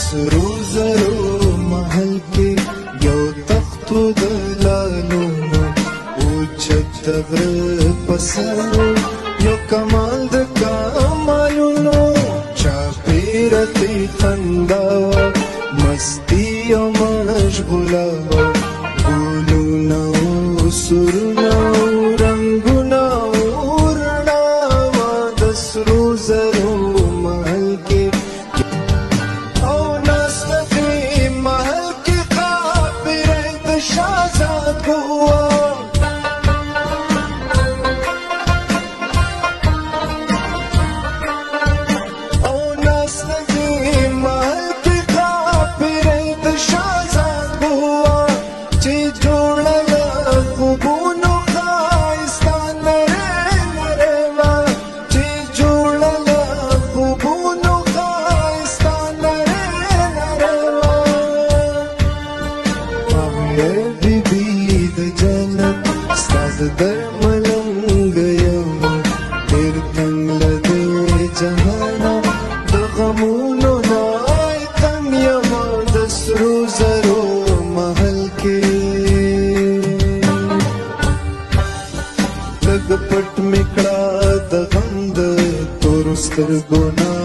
سرو زرو محل کې یو تخت د لالونو اوچت غره په سر یو کمال د کمالونو چاپېره ترې خندا وه مستي او مشغوله وه ګلونه او سرونه او رنګونه او رڼا وه د سرو زرو محل کې درملنګ یم ډېر تنګ له دې جهانه د غمونو نه تنګ یم د سرو زرو محل کې لږ پټ مې کړه د غم د تورو سترګو نه